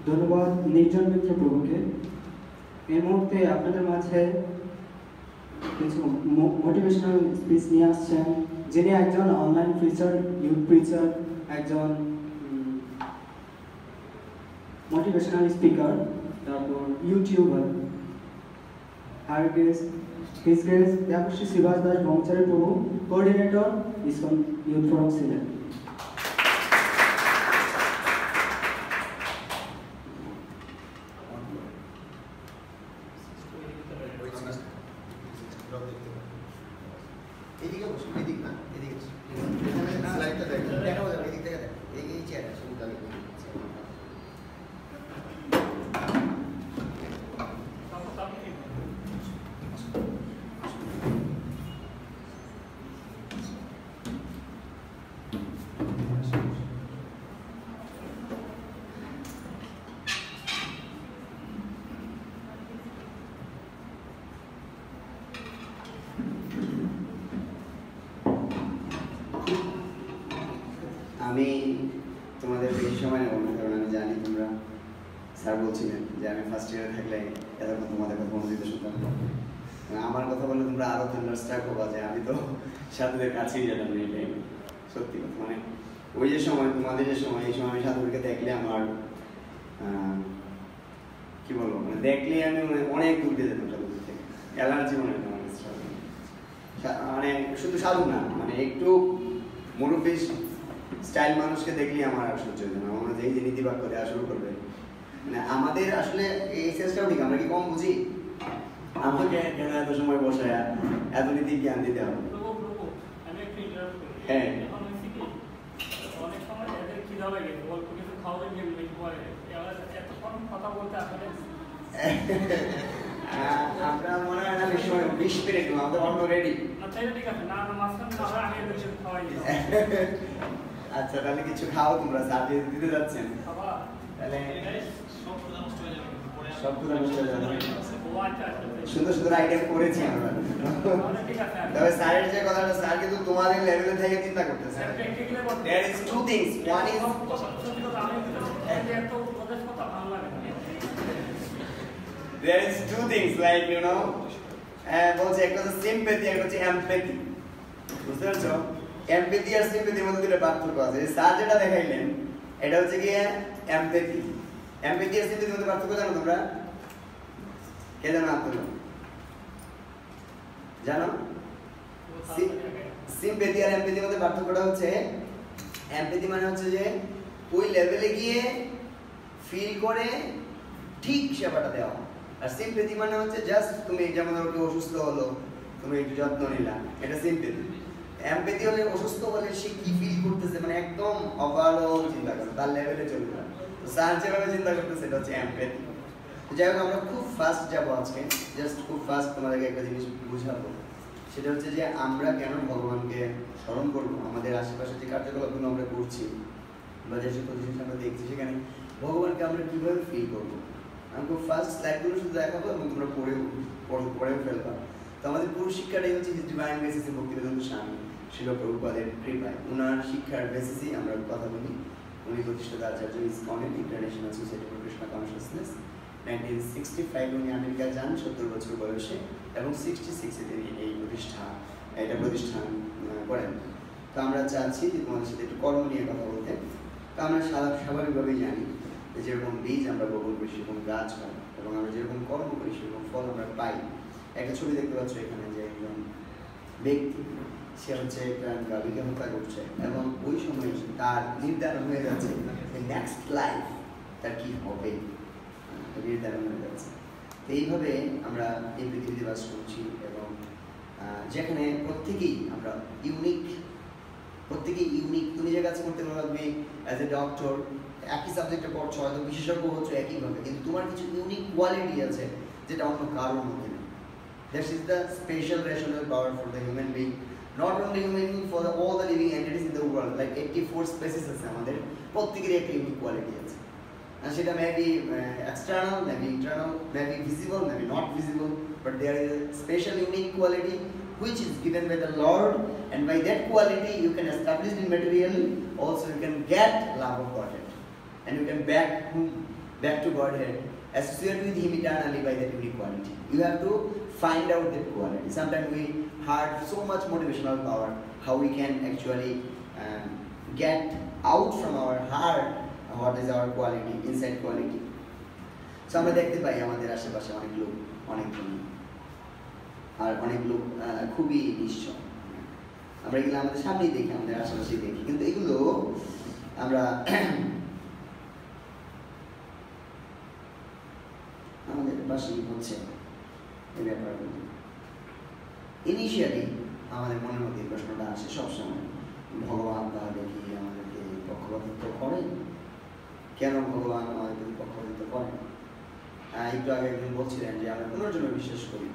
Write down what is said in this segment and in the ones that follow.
ধন্যবাদ নির্জন মিত্র প্রভুকে। এই মুহূর্তে আপনাদের মাঝে কিছু মোটিভেশনাল স্পিচ নিয়ে আসছেন, যিনি একজন অনলাইন প্রিচার, ইউথ প্রিচার, একজন মোটিভেশনাল স্পিকার, তারপর ইউটিউবার। আর হিজ গ্রেস দেবশ্রী শিবাস দাস ব্রহ্মচারী প্রভু, coordinator ISKCON youth forum Sylhet. এদিকে বসুন, এদিক না, এদিকে বসুন। এখানে স্লাইডটা দেখেন, দেখাবো যাবে, এদিক থেকে দেখেন, এই চেয়ার আছে, সুবিধা নেই। আমি তোমাদের বেশি সময় নেব না, কারণ আমি জানি তোমরা, স্যার বলছিলেন যে আমি ফার্স্ট ইয়ারে থাকলে এতক্ষণ তোমাদের কথা মনোযোগ শুনতাম। আমার কথা বললে তোমরা আরো থান্ডারস্ট্রাক হবা যে আমি তো সাধুদের কাছেই যেতাম এই টাইমে। সত্যি কথা, মানে ওই যে সময়, তোমাদের যে সময়, এই সময় আমি সাধুদেরকে দেখলে আমার কি বলবো, মানে দেখলে আমি অনেক দূর দিয়ে যেতাম সাধুদের থেকে। অ্যালার্জি মনে হতো আমার কাছে, মানে শুধু সাধু না, মানে একটু মুরব্বী স্টাইল মানুষকে দেখলেই আমার আর সহ্য হতো না। আমার মনে হয় এই যে নীতিবাক্য দেওয়া শুরু করবে, মানে আমাদের আসলে এই সেন্সটাও ঠিক, আমরা কি কম বুঝি? আমাকে কেন এত সময় বসায় এত নীতি জ্ঞান দিতে হবে? হ্যাঁ, অনেক সময় এদের খিদা লাগে, অল্প কিছু খাওয়াবে গেলে পরে এতক্ষণ কথা বলতে আসলে আমরা মনে হয় না সময় 20 মিনিট, আমাদের অন্য রেডি। আচ্ছা ঠিক আছে, না মাঝখানে আমরা আগে কিছু খাওয়াই দিই। আচ্ছা তাহলে কিছু খাও তোমরা, স্যার দিয়ে দিতে যাচ্ছেন তাহলে সবগুলো নষ্ট হয়ে যাবে। সুন্দর সুন্দর আইডিয়া করেছি আমরা, তবে স্যারের যে কথাটা, স্যার কিন্তু তোমাদের লেভেলে থেকে চিন্তা করতেছে। There is two things, one is there is two things like you know, বলছে একটা হচ্ছে sympathy, একটা হচ্ছে empathy। বুঝতে পারছো? empathy আর sympathy মধ্যে দুটো পার্থক্য আছে। স্যার যেটা দেখাইলেন এটা হচ্ছে কি empathy। empathy আর sympathy মধ্যে পার্থক্য জানো তোমরা? কে জানো? তোমরা জানো? sympathy আর empathy মধ্যে পার্থক্যটা হচ্ছে, empathy মানে হচ্ছে যে ওই লেভেলে গিয়ে ফিল করে ঠিক সেবাটা দেওয়া। আর sympathy মানে হচ্ছে জাস্ট তুমি যেমন ধরো কেউ অসুস্থ হলো, তুমি একটু যত্ন নিলা, এটা sympathy। empathy হলে অসুস্থ হলে সে কি ফিল করতেছে, মানে একদম ওভারঅল চিন্তা করো, তার লেভেলে চলে যাবে। তো স্যার যেভাবে চিন্তা করতেছে এটা হচ্ছে empathy। তো যাই হোক, আমরা খুব ফাস্ট যাবো আজকে, জাস্ট খুব ফাস্ট তোমাদেরকে একটা জিনিস বুঝাবো। সেটা হচ্ছে যে আমরা কেন ভগবানকে স্মরণ করবো, আমাদের আশেপাশে যে কার্যকলাপগুলো আমরা করছি বা যেসব জিনিস আমরা দেখছি, সেখানে ভগবানকে আমরা কিভাবে ফিল করবো। আমি খুব ফার্স্ট স্লাইডগুলো শুধু দেখাবো এবং তোমরা পড়েও ফেলবা। তো আমাদের পুরো শিক্ষাটাই হচ্ছে হিজ ডিভাইন বেসিসে ভক্তিবেদান্ত স্বামী শিল প্রভুপাদের কৃপায়, ওনার শিক্ষার বেসিসেই আমরা কথা বলি। উনি প্রতিষ্ঠাতা আচার্য ইসকনের international society for Krishna consciousness. 1965 উনি আমেরিকা যান 70 বছর বয়সে, এবং 66-এ তিনি এটা প্রতিষ্ঠান করেন। তো আমরা চাচ্ছি যে তোমাদের সাথে একটু কর্ম নিয়ে কথা বলতে। তো আমরা স্বাভাবিকভাবেই জানি যে যেরকম বীজ আমরা বপন করি সেরকম গাছ হয়, এবং আমরা যেরকম কর্ম করি সেরকম ফল আমরা পাই। একটা ছবি দেখতে পাচ্ছ এখানে, যে একজন ব্যক্তি, সে হচ্ছে একটা গাভীকে হত্যা করছে, এবং ওই সময় তার নির্ধারণ হয়ে যাচ্ছে নেক্সট লাইফ তার কি হবে, নির্ধারণ হয়ে যাচ্ছে। তো এইভাবে আমরা এই পৃথিবীতে বাস করছি, এবং যেখানে প্রত্যেকেই আমরা ইউনিক। তুমি যে কাজ করতে পারবে অ্যাজ এ ডক্টর, একই সাবজেক্টে পড়ছো, হয়তো বিশেষজ্ঞ হচ্ছে একইভাবে, কিন্তু তোমার কিছু ইউনিক কোয়ালিটি আছে যেটা অন্য কারোর মধ্যে নেই। This is the special rational power for the human being, not only human being, for all the living entities in the world. Like 84 species আছে আমাদের, প্রত্যেকেরই একটা ইউনিক কোয়ালিটি আছে। And সেটা maybe external, maybe internal, maybe visible, maybe not visible, but there is a special unique quality which is given by the Lord, and by that quality you can establish in material, also you can get love of Godhead, and you can back whom back to Godhead, associate with Him eternally by that unique quality. You have to find out that quality. Sometimes we heard so much motivational power, how we can actually get out from our heart what is our quality, inside quality. So আমরা দেখতে পাই আমাদের আশেপাশে অনেক লোক অনেক ধনী আর অনেক লোক খুবই নিঃস্ব। আমরা এগুলো আমাদের সামনেই দেখি, আমাদের আশেপাশেই দেখি, কিন্তু এগুলো আমরা আমাদের পাশেই হচ্ছে এই ব্যাপারগুলো। ইনিশিয়ালি আমাদের মনের মধ্যে প্রশ্নটা আসে সবসময়, ভগবান তাহলে কি আমাদেরকে পক্ষপাতিত্ব করেন? কেন ভগবান আমাদের প্রতি পক্ষপাতিত্ব করেন? একটু আগে একদিন বলছিলেন যে আমরা পুনর্জন্ম বিশ্বাস করি,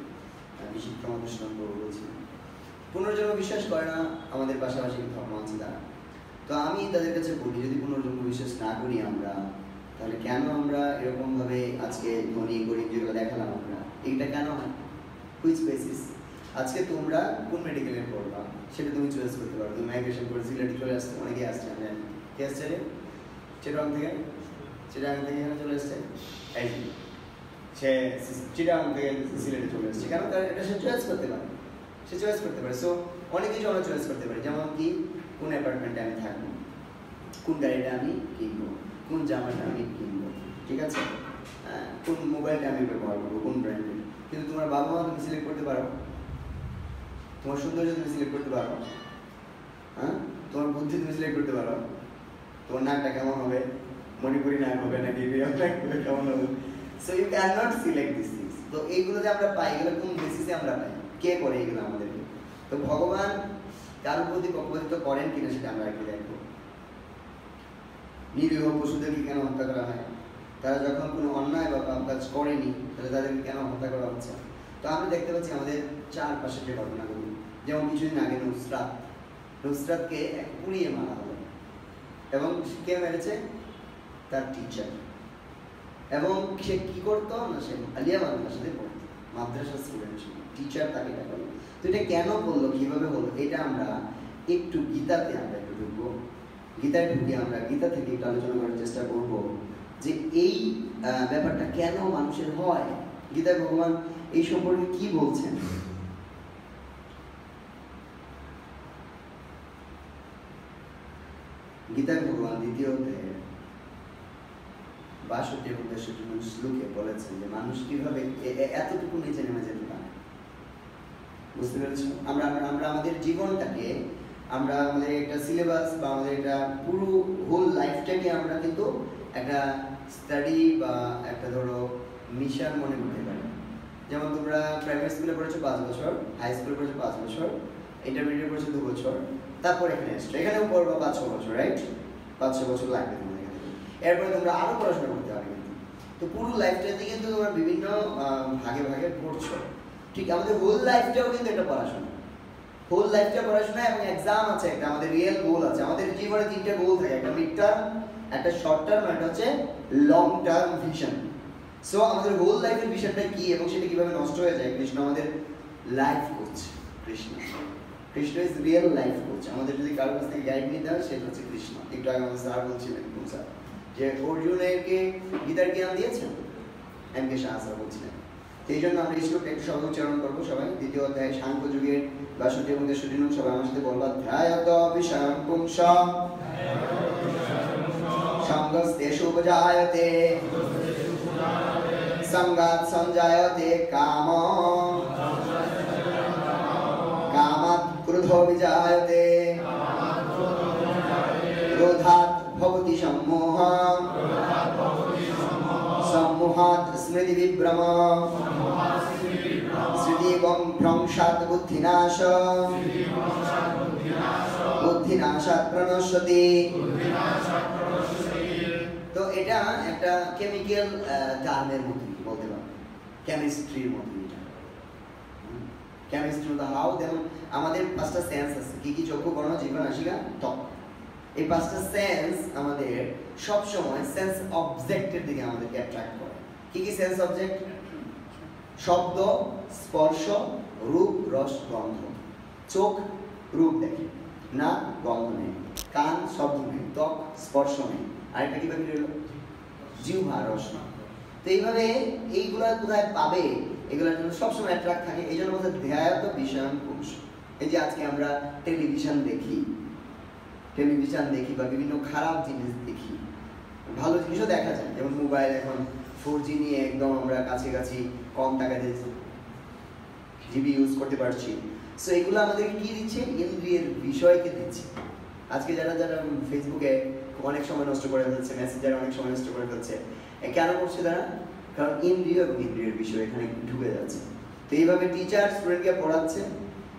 বিচিত্র মধুসূদন প্রভু বলছিলেন পুনর্জন্ম বিশ্বাস করে না আমাদের পাশাপাশি ধর্ম আছে তারা। তো আমি তাদের কাছে বলি, যদি পুনর্জন্ম বিশ্বাস না করি আমরা, তাহলে কেন আমরা এরকমভাবে আজকে ধনী গরিব যেগুলো দেখালাম আমরা, এইটা কেন হয়? Which basis? আজকে তোমরা কোন মেডিকেলে পড়বা সেটা তুমি চয়েস করতে পারো। তুমি মাইগ্রেশন করে সিলেটে চলে আসতে, অনেকে আসছে, আমি জানি কে আসছে রে, চিটাগাং থেকে এখানে চলে আসছে, এই সে চিটাগাং থেকে সিলেটে চলে আসছে, কেন? তার এটা সে চয়েস করতে পারে, সো অনেক কিছু আমরা চয়েস করতে পারি, যেমন কি কোন অ্যাপার্টমেন্টে আমি থাকবো, কোন গাড়িটা আমি কিনবো, কোন জামাটা আমি কিনবো, ঠিক আছে, কোন মোবাইলটা আমি ব্যবহার করবো, কোন ব্র্যান্ডের। কিন্তু তোমার বাবা মা তুমি সিলেক্ট করতে পারো, তোমার সৌন্দর্য তুমি সিলেক্ট করতে পারো, তোমার বুদ্ধি তুমি সিলেক্ট করতে পারো, তোমার নাকটা কেমন হবে, মণিপুরি নাক হবে নাকি কেমন হবে। So you can not select this things. তো এইগুলো যে আমরা পাই, এগুলো কোন বেসিসে আমরা পাই, কে করে এগুলো আমাদেরকে? তো ভগবান কারোর প্রতি পক্ষপাতিত্ব করেন কিনা সেটা আমরা একটু দেখবো। নিরীহ পশুদেরকে কেন হত্যা করা হয়? তারা যখন কোনো অন্যায় বা পাপ কাজ করেনি, তাহলে তাদেরকে কেন হত্যা করা হচ্ছে? তো আমরা দেখতে পাচ্ছি আমাদের চারপাশে যে ঘটনাগুলো, যেমন কিছুদিন আগে নুসরাতকে পুড়িয়ে মারা হলো, এবং কে মেরেছে? তার টিচার। এবং সে কি করতো না, সে আলিয়া মাদ্রাসাতে পড়তো, মাদ্রাসা স্টুডেন্ট ছিল, টিচার তাকে এটা করলো। তো এটা কেন করলো, কিভাবে হলো, এটা আমরা একটু গীতাতে আমরা একটু ঢুকবো। গীতায় ঢুকে আমরা গীতা থেকে একটু আলোচনা করার চেষ্টা করব যে এই ব্যাপারটা কেন মানুষের হয়, গীতায় ভগবান এই সম্পর্কে কি বলছেন। গীতায় ভগবান দ্বিতীয় অধ্যায়ে ৬২ এবং ৬৩ শ্লোকে বলেছেন যে মানুষ কিভাবে এতটুকু নিচে নেমে যেতে পারে। বুঝতে পেরেছো? আমরা আমাদের জীবনটাকে, আমরা আমাদের একটা সিলেবাস বা আমাদের একটা পুরো হোল লাইফটাকে আমরা কিন্তু একটা স্টাডি বা একটা ধরো মিশন মনে করতে পারি। যেমন তোমরা প্রাইমারি স্কুলে পড়েছো ৫ বছর, হাই স্কুলে পড়েছো ৫ বছর, ইন্টারমিডিয়েট পড়েছো 2 বছর, তারপর এখানে এসছো, এখানেও পড়বা ৫-৬ বছর, রাইট? ৫-৬ বছর লাগবে তোমাদের এখানে। এরপরে তোমরা আরো পড়াশোনা করতে হবে কিন্তু। তো পুরো লাইফটাতে কিন্তু তোমরা বিভিন্ন ভাগে ভাগে পড়ছো। ঠিক আমাদের হোল লাইফটাও কিন্তু একটা পড়াশোনা, হোল লাইফটা পড়াশোনা এবং এক্সাম আছে, একটা আমাদের রিয়েল গোল আছে। আমাদের জীবনে 3টে গোল থাকে, একটা মিড টার্ম, একটা শর্ট টার্ম, একটা হচ্ছে লং টার্ম ভিশন। সো আমাদের হোল লাইফের ভিশনটা কি এবং সেটা কিভাবে নষ্ট হয়ে যায়, কৃষ্ণ আমাদের life coach. Krishna is real life coach. আমাদের যদি কারোর কাছ থেকে গাইড নিতে হয় সেটা হচ্ছে কৃষ্ণ। একটু আগে আমাদের স্যার বলছিলেন স্যার যে অর্জুনকে গীতার জ্ঞান দিয়েছেন, এমকে শাহ স্যার বলছিলেন। এই জন্য আমরা এই শ্লোকটা একটু সবাই উচ্চারণ করবো। সবাই দ্বিতীয় অধ্যায় সাংখ্য যুগের ৬২ এবং ৬৩ সবাই আমার সাথে বলবা, ধ্যায়ত বিষয়ং পুংস সঙ্গস্তেষুপজায়তে সঙ্গাৎ সঞ্জায়তে কামঃ কামাৎ ক্রোধো বিজায়তে ক্রোধাৎ ভবতি সম্মোহঃ সম্মোহাৎ স্মৃতি বিভ্রম স্মৃতি ভ্রংশাৎ বুদ্ধিনাশ বুদ্ধিনাশাৎ প্রণশ্যতি। তো এটা একটা কেমিক্যাল টার্মের মতো বলতে পারো, কেমিস্ট্রির মতো। এটা কেমিস্ট্রি মতো হাও, যেমন আমাদের 5টা সেন্স আছে, কি কি? চক্ষু, কর্ণ, জিহ্বা, নাসিকা, ত্বক। এই 5টা সেন্স আমাদের সব সময় সেন্স অবজেক্টের দিকে আমাদেরকে অ্যাট্রাক্ট করে। কি কি সেন্স অবজেক্ট? শব্দ, স্পর্শ, রূপ, রস, গন্ধ। চোখ রূপ দেখে, নাক গন্ধ নেই, কান শব্দ নেই, ত্বক স্পর্শ নেই। আরেকটা কি বাকি রইল? জিহ্বা রসনা। তো এইভাবে এইগুলা কোথায় পাবে, এগুলোর জন্য সবসময় অ্যাট্রাক্ট থাকে। এই জন্য বলতে ধ্যায়ত বিষয়ান পুরুষ। এই যে আজকে আমরা টেলিভিশন দেখি বা বিভিন্ন খারাপ জিনিস দেখি, ভালো জিনিসও দেখা যায়, যেমন মোবাইল এখন 4G নিয়ে একদম আমরা কাছাকাছি কম টাকাতে জিবি ইউজ করতে পারছি। সো এগুলো আমাদের কি দিচ্ছে, ইন্দ্রিয়ের বিষয়কে দিচ্ছে। আজকে যারা যারা ফেসবুকে অনেক সময় নষ্ট করে ফেলছে, মেসেঞ্জারে অনেক সময় নষ্ট করে ফেলছে, কেন করছে তারা? কারণ ইন্দ্রিয় এবং ইন্দ্রিয়ের বিষয় এখানে ঢুকে যাচ্ছে। তো এইভাবে টিচার স্টুডেন্টকে পড়াচ্ছে,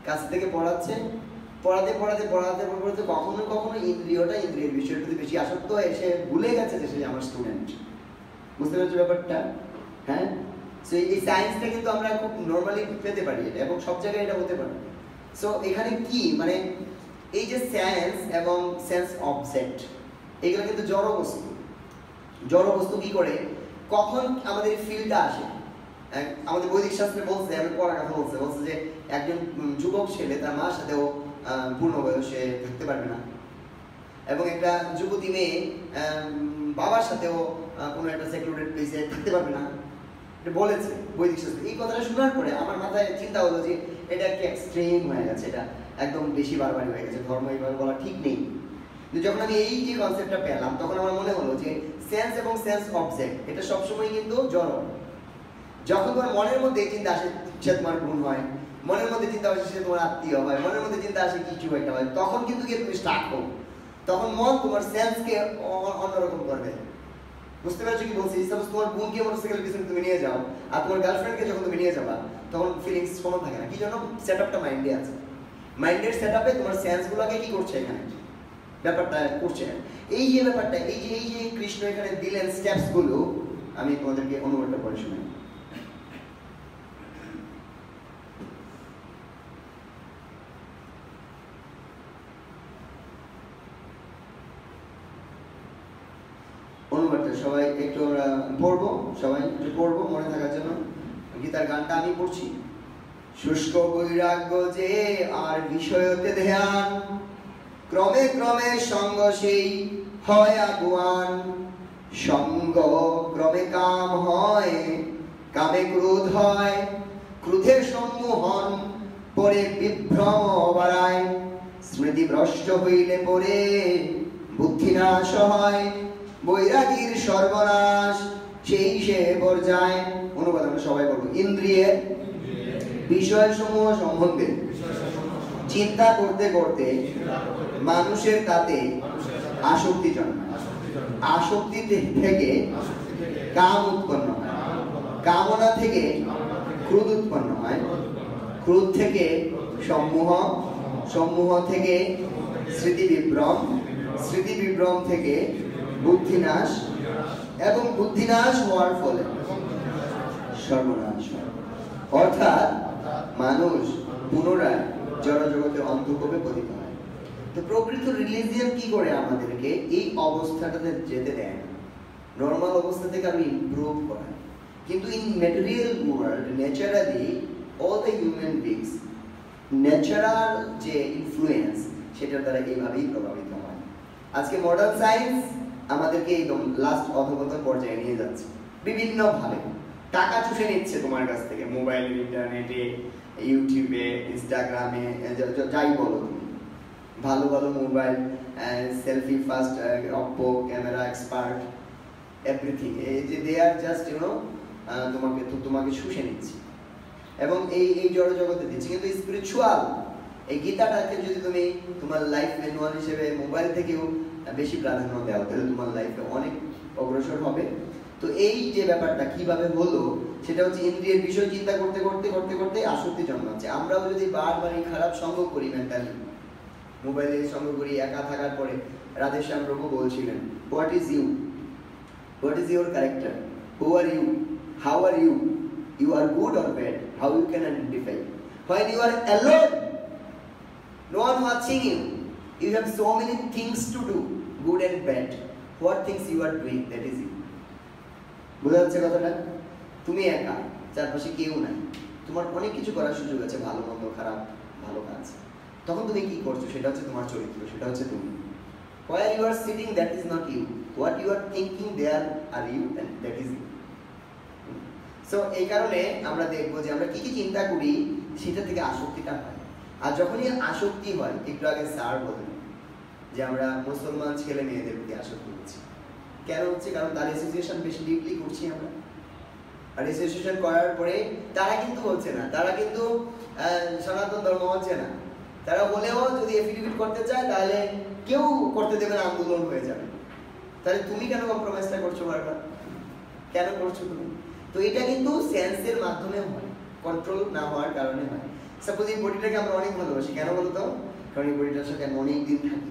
কাছ থেকে পড়াচ্ছে, পড়াতে কখনো কখনো ইন্দ্রিয়ের বিষয়ের প্রতি বেশি আসক্ত হয়ে সে ভুলে গেছে যে সে আমার স্টুডেন্ট। বুঝতে পেরেছো ব্যাপারটা? হ্যাঁ, সো এই সায়েন্সটা কিন্তু আমরা খুব নর্মালি পেতে পারি এটা, এবং সব জায়গায় এটা হতে পারে। সো এখানে কি মানে এই যে সেন্স এবং সেন্স অবজেক্ট, এগুলো কিন্তু জড় বস্তু কি করে কখন আমাদের ফিলটা আসে? আমাদের বৈদিক শাস্ত্রে বলছে, আমি পড়ার কথা বলছে যে একজন যুবক ছেলে তার মার সাথেও পূর্ণ বয়সে থাকতে পারবে না, এবং একটা যুবতী মেয়ে বাবার সাথেও কোনো একটা সেক্লুডেড প্লেসে থাকতে পারবে না, এটা বলেছে বৈদিক শাস্ত্রে। এই কথাটা শোনার পরে আমার মাথায় চিন্তা হলো যে এটা একটা এক্সট্রিম হয়ে গেছে, এটা একদম বেশি বারবারই হয়ে গেছে, ধর্ম এইভাবে বলা ঠিক নেই। কিন্তু যখন আমি এই যে কনসেপ্টটা পেলাম, তখন আমার মনে হলো যে সেন্স এবং সেন্স অবজেক্ট এটা সবসময় কিন্তু জড়। যখন তোমার মনের মধ্যে এই চিন্তা আসে সে তোমার গুণ হয়, মনের মধ্যে চিন্তা আসে সে তোমার আত্মীয় হয়, মনের মধ্যে চিন্তা আসে কিছু একটা হয়, তখন কিন্তু গিয়ে তুমি স্টার্ট করো, তখন মন তোমার সেন্সকে অন্যরকম করবে। বুঝতে পারছো কি বলছি? সাপোজ তোমার বোনকে মোটরসাইকেল পিছনে তুমি নিয়ে যাও, আর তোমার গার্লফ্রেন্ডকে যখন তুমি নিয়ে যাবা, তখন ফিলিংস কোনো থাকে না। কি জন্য? সেটআপটা মাইন্ডে আছে। মাইন্ডের সেটআপে তোমার সেন্সগুলোকে কি করছে এখানে ব্যাপারটা করছে। এই যে ব্যাপারটা, এই যে কৃষ্ণ এখানে দিলেন স্টেপস গুলো, আমি তোমাদেরকে অনুবাদটা পড়ে শোনাই। অনুবাদটা সবাই একটু আমরা পড়বো, সবাই একটু পড়বো মনে থাকার জন্য। গীতার গানটা আমি পড়ছি। শুষ্ক বৈরাগ্য যে আর বিষয়তে ধ্যান, ক্রমে ক্রমে সঙ্গ সেই হয় আগুয়ান। সঙ্গ ক্রমে কাম হয়, কামে ক্রোধ হয়, ক্রোধে সম্মোহন, পরে বিভ্রম বাড়ায়। স্মৃতি ভ্রষ্ট হইলে পরে বুদ্ধিনাশ হয়, বৈরাগীর সর্বনাশ সেই সে পর্যায়। অনুবাদ আমরা সবাই করবো। ইন্দ্রিয়ের বিষয় সমূহ সম্বন্ধে চিন্তা করতে করতে মানুষের তাতে আসক্তি জন্মায়। আসক্তি থেকে কাম উৎপন্ন হয়, কামনা থেকে ক্রোধ উৎপন্ন হয়, ক্রোধ থেকে সম্মোহ, সম্মোহ থেকে স্মৃতি বিভ্রম, স্মৃতি বিভ্রম থেকে বুদ্ধিনাশ, এবং বুদ্ধিনাশ হওয়ার ফলে সর্বনাশ হয়। অর্থাৎ মানুষ পুনরায় জড়জগতে অন্ধকূপে পতিত হয়। তো প্রকৃত রিলিজিয়ন কি করে আমাদেরকে এই অবস্থাটাতে যেতে দেয় না, নর্মাল অবস্থা থেকে আরো ইমপ্রুভ করায়। কিন্তু in material world naturally all the human beings natural যে ইনফ্লুয়েন্স সেটার দ্বারা এইভাবেই প্রভাবিত হয়। আজকে মডার্ন সায়েন্স আমাদেরকে একদম লাস্ট অধঃপতন পর্যায়ে নিয়ে যাচ্ছে বিভিন্নভাবে। টাকা চুষে নিচ্ছে তোমার কাছ থেকে, মোবাইলে, ইন্টারনেটে, ইউটিউবে, ইনস্টাগ্রামে, যাই বলো তুমি। ভালো ভালো mobile, selfie fast, Oppo camera expert, everything, এই যে দে আর জাস্ট তোমাকে শুষে নিচ্ছে এবং এই জড় জগতে দিচ্ছে। কিন্তু স্পিরিচুয়াল এই গীতাটাকে যদি তুমি তোমার লাইফ ম্যানুয়াল হিসেবে মোবাইল থেকেও বেশি প্রাধান্য দাও, তাহলে তোমার লাইফে অনেক অগ্রসর হবে। তো এই যে ব্যাপারটা কিভাবে হলো সেটা হচ্ছে ইন্দ্রিয়ের বিষয় চিন্তা করতে করতে করতে করতে আসক্তি জন্মাচ্ছে। আমরাও যদি বারবার এই খারাপ সঙ্গ করি, মেন্টালি মোবাইলে সঙ্গ করি, একা থাকার পরে রাধেশ্যাম প্রভু বলছিলেন, what is you, what is your character, who are you, how are you, you are good or bad, how you can identify? When you are alone, no one watching you, you have so many things to do, good and bad. What things you are doing, that is you. বুঝা যাচ্ছে কথাটা? তুমি একা, চারপাশে কেউ নাই, তোমার অনেক কিছু করার সুযোগ আছে, ভালো মন্দ খারাপ ভালো কাজ। তখন তুমি কি করছো সেটা হচ্ছে তোমার চরিত্র, সেটা হচ্ছে তুমি। While you are sitting, that is not you. what you are thinking there are you and that is you. So এই কারণে আমরা দেখবো যে আমরা কি কি চিন্তা করি সেটা থেকে আসক্তিটা হয়। আর যখনই আসক্তি হয়, একটু আগে স্যার বলেন যে আমরা মুসলমান ছেলে মেয়েদের প্রতি আসক্তি হচ্ছি। কেন হচ্ছে? কারণ তার অ্যাসোসিয়েশন বেশি ডিপলি করছি আমরা। আর অ্যাসোসিয়েশন করার পরে তারা কিন্তু হচ্ছে না, তারা কিন্তু সনাতন ধর্ম হচ্ছে না। তারা হলেও যদি এফিডেভিট করতে চায় তাহলে কেউ করতে দেবে না, আন্দোলন হয়ে যাবে। তাহলে তুমি কেন কম্প্রোমাইজটা করছো বারবার? কেন করছো তুমি? তো এটা কিন্তু সেন্সের মাধ্যমে হয়, কন্ট্রোল না হওয়ার কারণে হয়। সাপোজ এই বডিটাকে আমরা অনেক ভালোবাসি, কেন বলতো? কারণ এই বডিটার সাথে আমি অনেক দিন থাকি।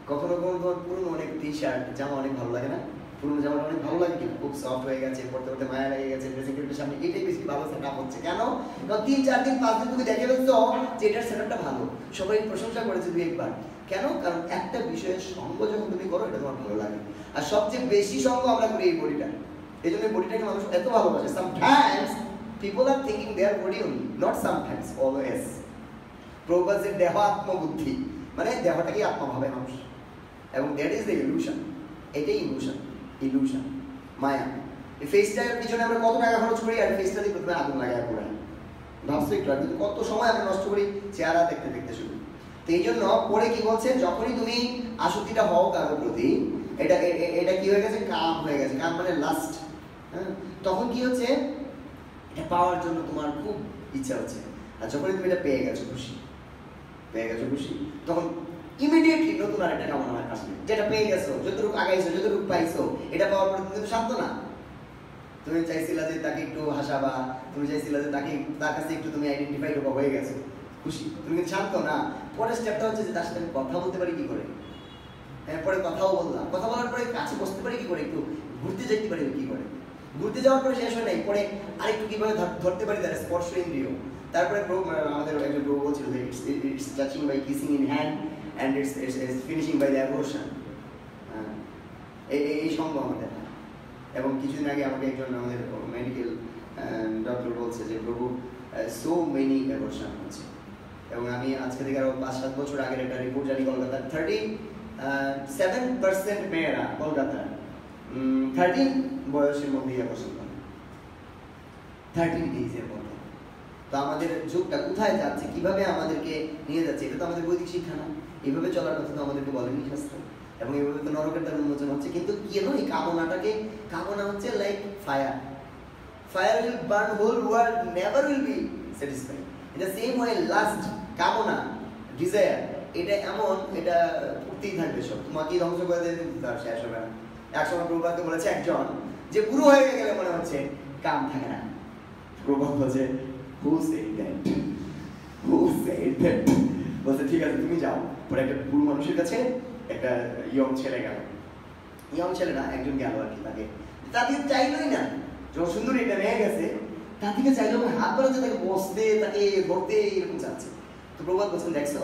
কখনো কখনো পুরনো অনেক টি শার্ট জামা অনেক ভালো লাগে না? পুরনো জামাটা অনেক ভালো লাগে কিন্তু খুব সফট হয়ে গেছে, পড়তে পড়তে মায়া লেগে গেছে, ড্রেসিং টেবিলের সামনে এটাই বেশি ভালো সেটআপ হচ্ছে। কেন? কারণ 3-4 দিন 5 দিন তুমি দেখে ফেলছো যে এটার সেটআপটা ভালো, সবাই প্রশংসা করেছে দুই একবার। কেন? কারণ একটা বিষয়ের সঙ্গ যখন তুমি করো এটা তোমার ভালো লাগে। আর সবচেয়ে বেশি সঙ্গ আমরা করি এই বডিটা, এই জন্য বডিটাকে মানুষ এত ভালোবাসে। Sometimes people are thinking there body only, not sometimes, always. প্রবাসের দেহ আত্মবুদ্ধি, মানে দেহটাকে আত্মা ভাবে মানুষ, এবং দ্যাট ইজ দ্য ইলুশন। এটাই ইলুশন, ইলুশন, মায়া। এই ফেসটার পিছনে আমরা কত টাকা খরচ করি, আর ফেসটা দিয়ে প্রথমে আগুন লাগায় পুরাই। ভাবছো একটু? আর কিন্তু কত সময় আমরা নষ্ট করি চেহারা দেখতে দেখতে শুধু। তো এই জন্য পরে কি বলছে, যখনই তুমি আসক্তিটা হও কারোর প্রতি, এটা এটা কি হয়ে গেছে? কাম হয়ে গেছে। কাম মানে লাস্ট। হ্যাঁ, তখন কি হচ্ছে? এটা পাওয়ার জন্য তোমার খুব ইচ্ছা হচ্ছে। আর যখনই তুমি এটা পেয়ে গেছো খুশি, পেয়ে গেছো খুশি, তখন ইমিডিয়েটলি নতুন আর একটা কামনা আসবে। যেটা পেয়ে গেছো, যতটুকু আগাইছো, যতটুকু পাইছো, এটা পাওয়ার পরে তুমি তো শান্ত না। তুমি চাইছিলা যে তাকে একটু হাসাবা, তুমি চাইছিলা যে তাকে, তার কাছে একটু তুমি আইডেন্টিফাই হয়ে গেছো, খুশি, তুমি কিন্তু শান্ত না। পরের স্টেপটা হচ্ছে যে তার সাথে আমি কথা বলতে পারি কি করে। পরে কথাও বললাম, কথা বলার পরে কাছে বসতে পারি কি করে, একটু ঘুরতে যেতে পারি কি করে, ঘুরতে যাওয়ার পরে শেষ হয় নাই, পরে আরেকটু কিভাবে ধরতে পারি তার স্পর্শ ইন্দ্রিয়। তারপরে আমাদের একজন প্রভু বলছিল যে it's touching by kissing in hand and it's finishing by the abortion. এই সঙ্গ আমাদের। এবং কিছুদিন আগে আমাকে একজন আমাদের মেডিকেল ডক্টর বলছে যে প্রভু সো মেনি অ্যাবর্শন হচ্ছে। এবং আমি আজকে থেকে আরো 5-7 বছর আগের একটা রিপোর্ট জানি, কলকাতার 37% মেয়েরা কলকাতার 13 বয়সের মধ্যেই অ্যাবর্শন করে, 13 ডেজের মধ্যে। তো আমাদের যুগটা কোথায় যাচ্ছে, কিভাবে আমাদেরকে নিয়ে যাচ্ছে, এটা তো আমাদের বৈদিক শিক্ষা না। এইভাবে চলার কথা তো আমাদেরকে বলেনি শাস্ত্র, এবং এইভাবে তো নরকের দ্বার উন্মোচন হচ্ছে। কিন্তু কেন এই কামনাটাকে, কামনা হচ্ছে like fire, fire will burn whole world, never will be satisfied. In the same way lust, কামনা, ডিজায়ার, এটা এমন, এটা উঠতেই থাকবে, সব তোমাকেই ধ্বংস করে দেবে, তার শেষ হবে না। একসময় প্রভুপাদকে বলেছে একজন যে বুড়ো হয়ে গেলে মনে হচ্ছে কাম থাকে না। প্রভুপাদ বলছে who said that? Who said that? বলছে ঠিক আছে তুমি যাও। পরে একটা বুড়ো মানুষের কাছে একটা ইয়ং ছেলে গেল, ইয়ং ছেলে না, একজন গেল আর কি, তাকে চাইলই না, যখন সুন্দরী একটা মেয়ে গেছে তার দিকে চাইলো, হাত বাড়াতে, তাকে বসতে, তাকে ধরতে, এরকম চাচ্ছে। তো প্রভুপাদ বলছেন দেখছো,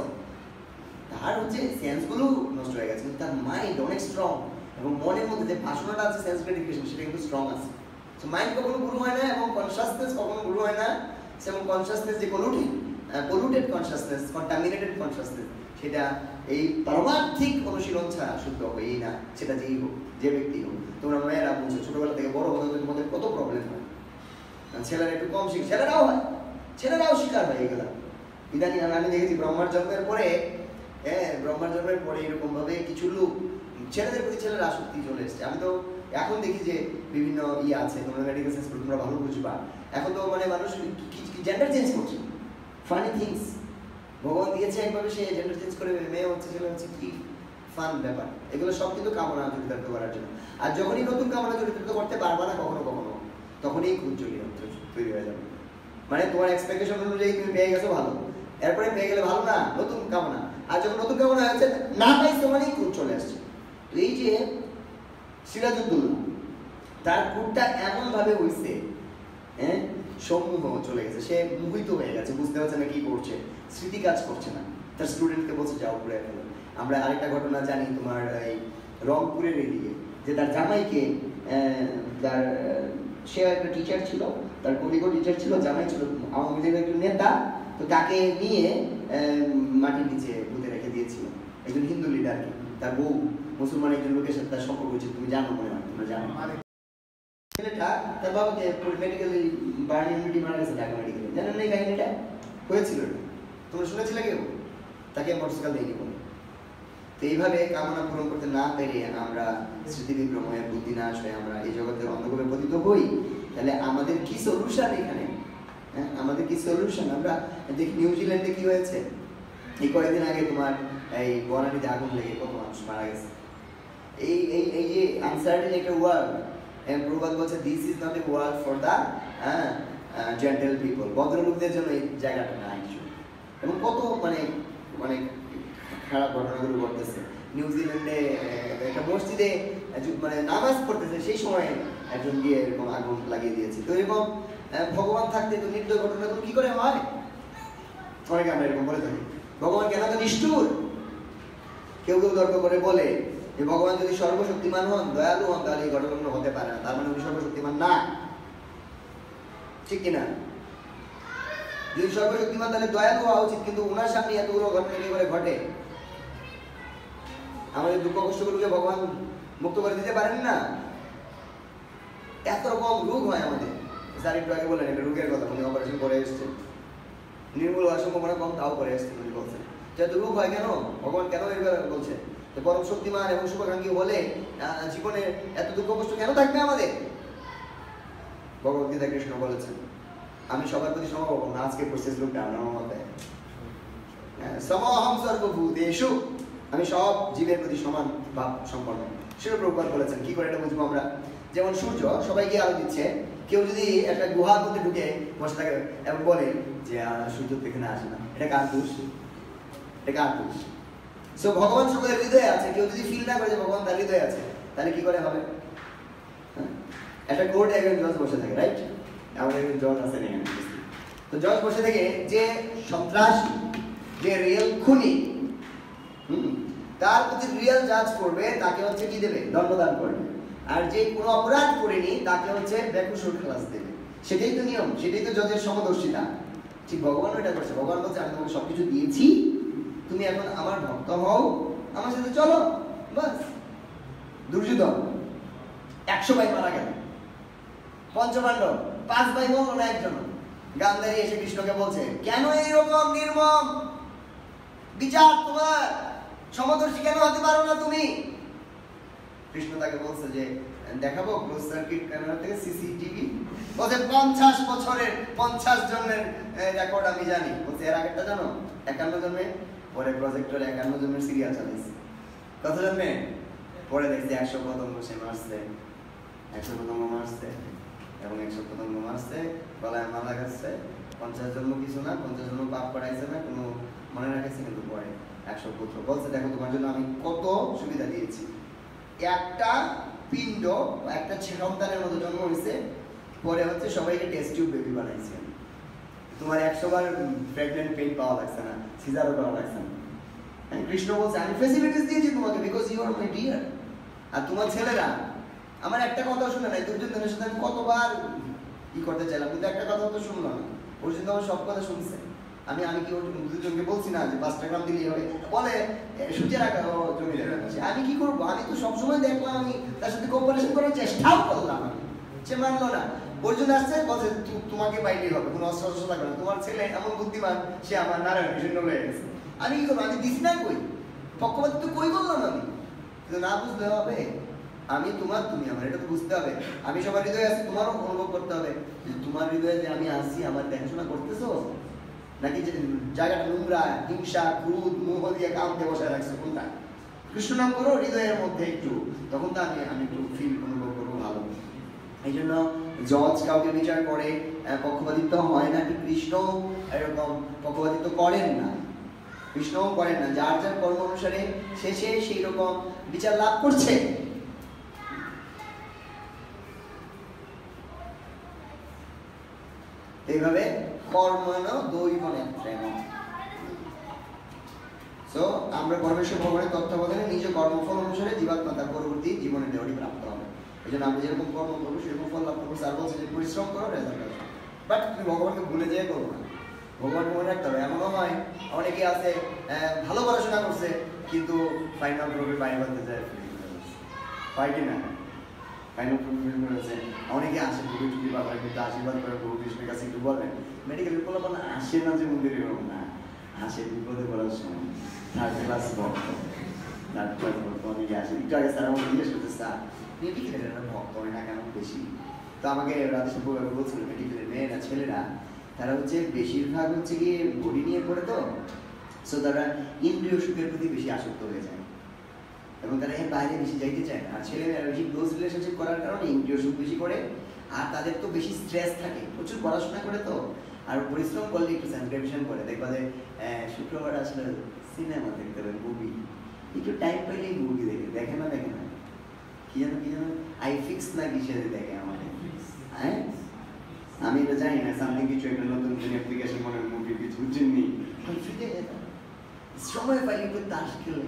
তার হচ্ছে সেন্সগুলো নষ্ট হয়ে গেছে, কিন্তু তার মাইন্ড অনেক স্ট্রং, এবং মনের মধ্যে যে ভাষণটা আছে সেন্স গ্রেটিফিকেশন, সেটা কিন্তু স্ট্রং আছে। সো মাইন্ড কখনো গুরু হয় না, এবং কনসাসনেস কখনো গুরু হয় না। এবং কনসাসনেস যে পলিউটেড কনসাসনেস, কন্টামিনেটেড কনসাসনেস, সেটা এই পারমার্থিক অনুশীলন ছাড়া শুদ্ধ হবেই না, সেটা যেই হোক, যে ব্যক্তি হোক। তোমরা মেয়েরা বুঝছো, ছোটবেলা থেকে বড় হওয়ার মধ্যে কত প্রবলেম হয়। ছেলেরা একটু কম শিখে, ছেলেরাও হয়, ছেলেরাও শিকার হয় এগুলা। ইদানিং আমি দেখেছি ব্রহ্মার জন্মের পরে, ব্রহ্মার জন্মের পরে এরকম ভাবে কিছু লোক, ছেলেদের প্রতি ছেলের আসক্তি চলে এসছে। আমি তো এখন দেখি যে বিভিন্ন আছে, তোমরা মেডিকেল সায়েন্স তোমরা ভালো বুঝবা, এখন তো মানে মানুষ জেন্ডার চেঞ্জ করছে, ফানি থিংস। ভগবান দিয়েছে একভাবে, সে জেন্ডার চেঞ্জ করে মেয়ে হচ্ছে, ছেলে হচ্ছে, কি ফান ব্যাপার। এগুলো সব কিন্তু কামনা চরিতার্থ করার জন্য। আর যখনই নতুন কামনা চরিতার্থ করতে পারবা না কখনো কখনো, তখনই খুব তৈরি হয়ে যাবে। মানে তোমার এক্সপেকটেশন অনুযায়ী তুমি পেয়ে গেছো ভালো, এরপরে পেয়ে গেলে ভালো না, নতুন কামনা। আর যখন নতুন কামনা হয়েছে না পাইছো মানেই খুব চলে আসছে। তো এই যে সিরাজউদ্দৌলা, তার কুটটা এমন ভাবে হইছে, সমূহ চলে গেছে, সে মোহিত হয়ে গেছে, বুঝতে পারছে না কি করছে, স্মৃতি কাজ করছে না। তার স্টুডেন্টকে বলছে যাও ঘুরে ফেলো। আমরা আরেকটা ঘটনা জানি তোমার এই রংপুরের এদিকে, যে তার জামাইকে, তার সে একটা টিচার ছিল, তার কলিগ টিচার ছিল, জামাই ছিল আওয়ামী লীগের একজন নেতা, তো তাকে নিয়ে মাটির নিচে পুঁতে রেখে দিয়েছিল একজন হিন্দু লিডারকে, তার বউ মুসলমান একজন লোকের সাথে তার সম্পর্ক হয়েছে, তুমি জানো মনে হয়, তোমরা জানো। ছেলেটা তার বাবাকে মেডিকেলি বার্ন ইউনিটি মারা গেছে ঢাকা মেডিকেলে, জানেন না এই কাহিনীটা? হয়েছিল না, তোমরা শুনেছিলে কেউ? তাকে মোটরসাইকেল দেয়নি বলে। তো এইভাবে কামনা পূরণ করতে না পেরে আমরা স্মৃতিবিভ্রম হয়ে, বুদ্ধি নাশ হয়ে আমরা এই জগতের অন্ধকারে পতিত হই। তাহলে আমাদের কি সলিউশন এখানে? হ্যাঁ, আমাদের কি সলিউশন? আমরা দেখি নিউজিল্যান্ডে কি হয়েছে এই কয়েকদিন আগে, তোমার এই বনানীতে আগুন লেগে কত মানুষ মারা গেছে। এই এই এই যে আনসার্টেন একটা ওয়ার্ল্ড, প্রবাদ বলছে this is not a world for the gentle people, ভদ্রলোকদের জন্য এই জায়গাটা না। এবং কত মানে মানে খারাপ ঘটনাগুলো ঘটতেছে। নিউজিল্যান্ডে একটা মসজিদে মানে নামাজ পড়তেছে, সেই সময় একজন গিয়ে এরকম আগুন লাগিয়ে দিয়েছে। তো এরকম ভগবান থাকতে তো নির্দয় ঘটনাগুলো কি করে হয়? অনেকে আমরা এরকম বলে থাকি ভগবান কেন তো নিষ্ঠুর। কেউ কেউ তর্ক করে বলে যে ভগবান যদি সর্বশক্তিমান হন, দয়ালু হন, তাহলে এই ঘটনাগুলো হতে পারে না, তার মানে উনি সর্বশক্তিমান না, ঠিক কিনা? যদি সর্বশক্তিমান তাহলে দয়ালু হওয়া উচিত, কিন্তু ওনার সামনে এতগুলো ঘটনা কি করে ঘটে? আমাদের দুঃখ কষ্টগুলোকে ভগবান মুক্ত করে দিতে পারেন না? এত রকম রোগ হয় আমাদের। স্যার একটু আগে বললেন একটা রোগের কথা, উনি অপারেশন করে এসছেন, নির্মূল হওয়ার সম্ভাবনা কম, তাও করে এসছেন উনি বলছেন। যেহেতু রোগ হয় কেন, ভগবান কেন এবার বলছেন? পরম শক্তিমান এবং শুভাকাঙ্ক্ষী হলে জীবনে এত দুঃখ কষ্ট কেন থাকবে আমাদের? ভগবদ্গীতা কৃষ্ণ বলেছেন আমি সবার প্রতি সমভাব না। আজকে প্রসেস লোকটা আমার মতে সমহম সর্বভূতেষু, আমি সব জীবের প্রতি সমান ভাব সম্পন্ন। শিল প্রভুপাদ বলেছেন। কি করে এটা বুঝবো আমরা? যেমন সূর্য সবাইকে আলো দিচ্ছে, কেউ যদি একটা গুহার মধ্যে ঢুকে বসে থাকে এবং বলে যে সূর্য তো এখানে আসে না, এটা কার দোষ? এটা কার দোষ? সো ভগবান সকলের হৃদয়ে আছে, কেউ যদি ফিল না করে যে ভগবান তার হৃদয়ে আছে, তাহলে কি করে হবে? একটা কোর্টে একজন জজ বসে থাকে, রাইট? আমাদের একজন জজ আছেন এখানে। তো জজ বসে থেকে যে সন্ত্রাসী, যে রিয়েল খুনি, তার প্রতি রিয়েল জাজ করবে, তাকে হচ্ছে কি দেবে? দণ্ডদান করবে। আর যে কোনো অপরাধ করেনি তাকে হচ্ছে বেকসুর খালাস দেবে। সেটাই তো নিয়ম, সেটাই তো জজের সমদর্শিতা। ঠিক ভগবানও এটা করছে। ভগবান বলছে আমি তোমাকে সবকিছু দিয়েছি, তুমি এখন আমার ভক্ত হও, আমার সাথে চলো, বাস। দুর্যোধন 100 ভাই মারা গেল, পঞ্চপাণ্ডব 5 ভাই মরল না একজন। গান্ধারী এসে কৃষ্ণকে বলছে কেন এইরকম নির্মম বিচার তোমার, সমদর্শী কেন হতে পারো না তুমি? কৃষ্ণ তাকে বলছে যে দেখাবো ক্লোজ সার্কিট ক্যামেরা থেকে সিসিটিভি। বলছে 50 বছরের 50 জনের রেকর্ড আমি জানি। বলছে এর আগেরটা জানো? 51 জন্মে, পরে প্রজেক্টরে 51 জনের সিরিয়াল চালাইছে। কত জন্মে? পরে দেখছি 100 পতঙ্গ সে মারছে, 100 পতঙ্গ মারছে এবং 100 পতঙ্গ মারছে, গলায় মালা গাচ্ছে। 50 জন্ম কিছু না, 50 জন্ম পাপ করাইছে না, কোনো মনে রাখাইছে, কিন্তু পরে 100 পুত্র। বলছে দেখো তোমার জন্য আমি কত সুবিধা দিয়েছি। একটা পিণ্ড একটা সন্তানের মতো জন্ম হয়েছে, পরে হচ্ছে সবাইকে টেস্ট টিউব বেবি বানাইছে। তোমার 100 বার প্রেগন্যান্ট পেইন পাওয়া লাগছে না, সিজারও করা লাগছে না। কৃষ্ণ বলছে আমি ফ্যাসিলিটিস দিয়েছি তোমাকে because you are my dear. আর তোমার ছেলেরা আমার একটা কথা শুনে নাই। দুর্যোধনের সাথে আমি কতবার করতে চাইলাম, কিন্তু একটা কথা তো শুনলো না। অর্জুন তো আমার সব কথা শুনছে। আমি কি দুজনকে বলছি না যে 5টা গ্রাম দিলেই হবে? বলে সূর্যের আকার জমি দেবে। আমি কি করবো? আমি তো সবসময় দেখলাম, আমি তার সাথে কোঅপারেশন করার চেষ্টাও করলাম, সে মানলো না। অর্জুন আসছে বলছে তোমাকে পাইলেই হবে, কোনো অস্ত্র অস্ত্র লাগবে না, তোমার ছেলে এমন বুদ্ধিমান, সে আমার নারায়ণ কৃষ্ণ হয়ে গেছে। আমি কি করবো? আমি দিছি না কই, পক্ষপাত তো কই বললাম আমি, কিন্তু না বুঝতে হবে আমি তোমার, তুমি আমার, এটা তো বুঝতে হবে। আমি সবার হৃদয়ে আছি, তোমারও অনুভব করতে হবে যে তোমার হৃদয়ে যে আমি আসি, আমার দেখাশোনা করতেছো নাকি যে জায়গাটা নোংরা, হিংসা, ক্রোধ, মোহ দিয়ে কামকে বসায় রাখছো, কোনটা? কৃষ্ণ নাম করো হৃদয়ের মধ্যে একটু, তখন তো আমি একটু ফিল অনুভব করবো ভালো। এই জন্য জজ কাউকে বিচার করে পক্ষপাতিত্ব হয় না, কৃষ্ণ এরকম পক্ষপাতিত্ব করেন না, কৃষ্ণও করেন না। যার যার কর্ম অনুসারে শেষে সেই রকম বিচার লাভ করছে। এইভাবে কর্মণ দৈব নেত্রেণ। সো আমরা পরমেশ্বর ভগবানের তত্ত্বাবধানে নিজ কর্মফল অনুসারে জীবাত্মা তার পরবর্তী জীবনের দেহটি প্রাপ্ত হবে। এই জন্য আমরা যেরকম কর্ম করবো সেরকম ফল লাভ করবো। স্যার বলছে যে পরিশ্রম করো, রেজাল্ট আসবে, বাট তুমি ভগবানকে ভুলে যেয়ে করবো না, ভগবানকে মনে রাখতে হবে। এমনও হয় অনেকে আছে ভালো পড়াশোনা করছে কিন্তু ফাইনাল গ্রুপে বাইরে বাঁধতে যায়। হয় কি না? ফাইনাল প্রফেশন করেছে, অনেকে আসে প্রভু টুপি বাবার কিন্তু আশীর্বাদ করে প্রভু কৃষ্ণের কাছে একটু বলেন। মেডিকেলের কোনো আসে না যে মন্দিরে এরকম না, আসে বিপদে পড়ার সময়। থার্ড ক্লাস ভক্ত অনেকে আসে। একটু আগে স্যার আমাকে জিজ্ঞেস করতে, স্যার মেডিকেলের ভক্ত হয় না কেন বেশি? তো আমাকে রাধেশ্যাম বলছিল মেডিকেলের মেয়েরা ছেলেরা তারা হচ্ছে বেশিরভাগ হচ্ছে গিয়ে বডি নিয়ে পড়ে, তো সো তারা ইন্দ্রিয় সুখের প্রতি বেশি আসক্ত হয়ে যায় এবং তারা এর বাইরে বেশি যাইতে চায় না। আর ছেলেমেয়েরা বেশি ক্লোজ রিলেশনশিপ করার কারণে ইন্দ্রিয় সুখ বেশি করে, আর তাদের তো বেশি স্ট্রেস থাকে, প্রচুর পড়াশোনা করে তো, আর পরিশ্রম করলে একটু সাবস্ক্রিপশন করে দেখবা যে শুক্রবার আসলে সিনেমা দেখতে হবে, মুভি একটু টাইম পাইলেই মুভি দেখে না কি যেন আই ফিক্স না কিসে দেখে আমাদের, হ্যাঁ আমি এটা জানি না, সামথিং কিছু একটা নতুন অ্যাপ্লিকেশন মনে মুভি কিছু বুঝিনি, সময় পাইলে একটু তাস খেলে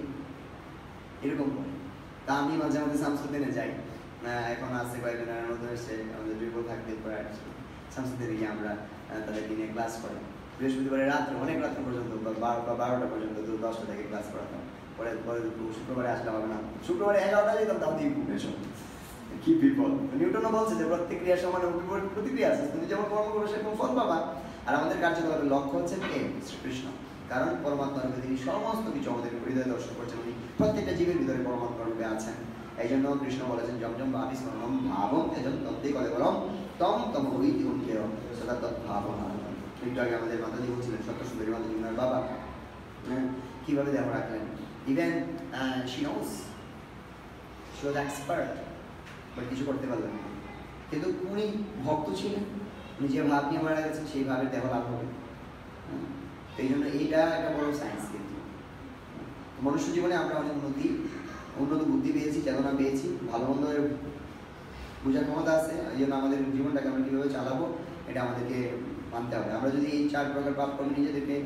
এরকম করে। তা আমি মাঝে মাঝে শামসুদ্দিনে যাই, এখন আছে কয়েকদিন নতুন এসছে, আমাদের ড্রিবল থাকতে পরে শামসুদ্দিনে গিয়ে আমরা তাদের দিনে ক্লাস করি। বৃহস্পতিবারে রাত্রে অনেক রাত্র পর্যন্ত, 12টা পর্যন্ত 10টা থেকে ক্লাস করাতাম। পরে শুক্রবারে আসলে হবে না, শুক্রবারে 11টা যেতাম, তাও দিয়ে এসব কি বিপদ। নিউটনও বলছে যে প্রত্যেক ক্রিয়ার সমান প্রতিক্রিয়া আছে, তুমি যেমন কর্ম করবে সেরকম ফল পাবা। আর আমাদের কার্যকলাপের লক্ষ্য হচ্ছে কে? শ্রীকৃষ্ণ। কারণ পরমাত্মা রূপে তিনি সমস্ত কিছু আমাদের হৃদয়ে দর্শন করছেন, উনি প্রত্যেকটা জীবের ভিতরে পরমাত্মা রূপে আছেন। এই জন্য কৃষ্ণ বলেছেন যম ভাবি স্মরণম ভাবম এজন তত্ত্বে কলে বরম তম তম হইতি উঠেয় সদা তদ্ভাবনা। একটু আগে আমাদের মাতাজি বলছিলেন, সত্য সুন্দরী মাতাজি ওনার বাবা কিভাবে দেহ রাখলেন। Even she knows, she was expert, but কিছু করতে পারলেন না। কিন্তু উনি ভক্ত ছিলেন, উনি যে ভাব নিয়ে মারা গেছেন সেই ভাবের দেহ লাভ হবে। এই জন্য এইটা একটা বড় সায়েন্স। কিন্তু মনুষ্য জীবনে আমরা অনেক উন্নত বুদ্ধি পেয়েছি, চেতনা পেয়েছি, ভালো মন্দের বোঝার ক্ষমতা আছে। এই জন্য আমাদের জীবনটাকে আমরা কীভাবে চালাবো এটা আমাদেরকে মানতে হবে। আমরা যদি এই 4 প্রকার পাপ কর্মে নিজেদেরকে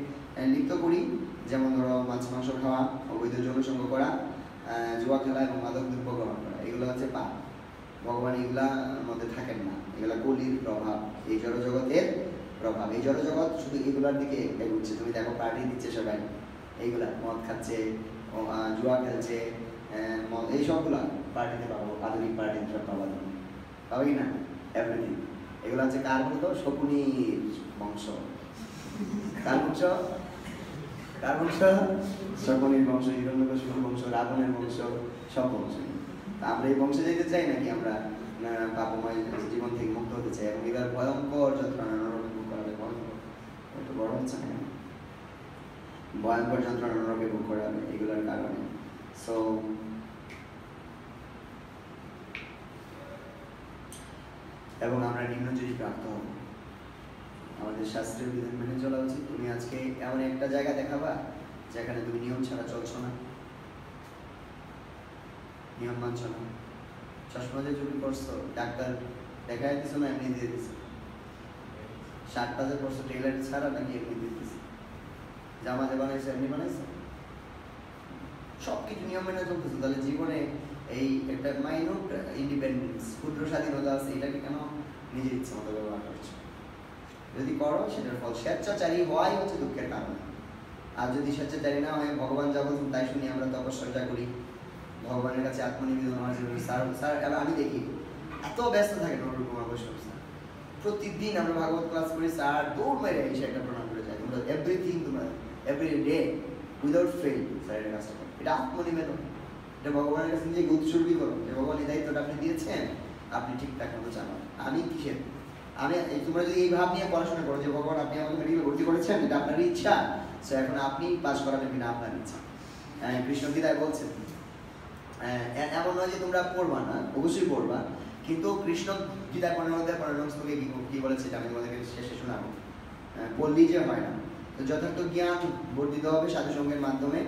লিপ্ত করি, যেমন ধরো মাছ মাংস খাওয়া, অবৈধ যৌনসঙ্গ করা, জুয়া খেলা এবং মাদক দ্রব্য গ্রহণ করা, এগুলো হচ্ছে পাপ। ভগবান এগুলার মধ্যে থাকেন না, এগুলা কলির প্রভাব, এই জড়জগতের প্রভাব। এই জড়জগৎ শুধু এগুলার দিকে এগুচ্ছে। তুমি দেখো পার্টি দিচ্ছে সবাই, এইগুলা মদ খাচ্ছে, জুয়া খেলছে, এই সবগুলা পার্টিতে পাবো, আধুনিক পার্টিতে সব পাবা, তুমি পাবো কি না? এভরিথিং এগুলো হচ্ছে কার বলতো? শকুনির বংশ। কার বংশ? শকুনির বংশ, হিরণ্যকশিপুর বংশ, রাবণের বংশ, সব বংশ। আমরা এই বংশে যেতে চাই নাকি? আমরা পাপময় জীবন থেকে মুক্ত হতে চাই এবং এবার ভয়ঙ্কর যন্ত্রণা নরকে ভোগ করাবে। একটু বড় হচ্ছে না? ভয়ঙ্কর যন্ত্রণা নরকে ভোগ করাবে এগুলোর কারণে। সো এবং আমরা নিম্নজয়ী প্রাপ্ত হব। আমাদের শাস্ত্রের বিধান মেনে চলা উচিত। তুমি আজকে এমন একটা জায়গা দেখাবা যেখানে তুমি নিয়ম ছাড়া চলছো না, নিয়ম মানছ না। চশমা যে চুরি করছো, ডাক্তার দেখাই দিছো না এমনি দিয়ে দিছে? শার্টটা যে করছো টেলার ছাড়া নাকি এমনি দিয়ে দিছে? জামা যে বানাইছো এমনি বানাইছো? সব কিছু নিয়ম মেনে চলতেছো, তাহলে জীবনে এই একটা মাইনর ইন্ডিপেন্ডেন্স, ক্ষুদ্র স্বাধীনতা আছে, এটাকে কেন নিজের ইচ্ছে মতো ব্যবহার করছো? যদি করো সেটার ফল। স্বেচ্ছাচারী হওয়াই হচ্ছে দুঃখের কারণ। আর যদি স্বেচ্ছাচারী না হয়, ভগবান যা বলছেন তাই শুনি আমরা তপস্যা করি, ভগবানের কাছে আত্মনিবেদন হওয়ার জন্য স্যার আমি দেখি এত ব্যস্ত থাকে নরুল কুমার বৈষ্ণব স্যার, প্রতিদিন আমরা ভাগবত ক্লাস করি, স্যার দৌড় মেরে এসে একটা প্রণাম করে যায়। তোমরা এভরিথিং, তোমরা এভরি ডে উইদাউট ফেল স্যারের কাজটা করো। এটা আত্মনিবেদন, এটা ভগবানের কাছে নিজেকে উৎসর্গী করো যে ভগবান এই দায়িত্বটা আপনি দিয়েছেন, আপনি ঠিকঠাক মতো চালান। আমি কিসের? তোমরা যদি এই ভাব নিয়ে পড়াশোনা করো যে ভগবান আপনি আমাকে মেডিকেলে ভর্তি করেছেন, এটা আপনার ইচ্ছা, সো এখন আপনি পাস করাবেন কিনা আপনার ইচ্ছা। কৃষ্ণ গীতায় বলছেন, এমন নয় যে তোমরা পড়বা না, অবশ্যই পড়বা, কিন্তু কৃষ্ণ গীতায় 15 শ্লোকে কি বলেছে আমি তোমাদেরকে শেষে শোনাবো। পড়লেই যে হয় না, তো যথার্থ জ্ঞান বর্ধিত হবে সাধু সঙ্গের মাধ্যমে।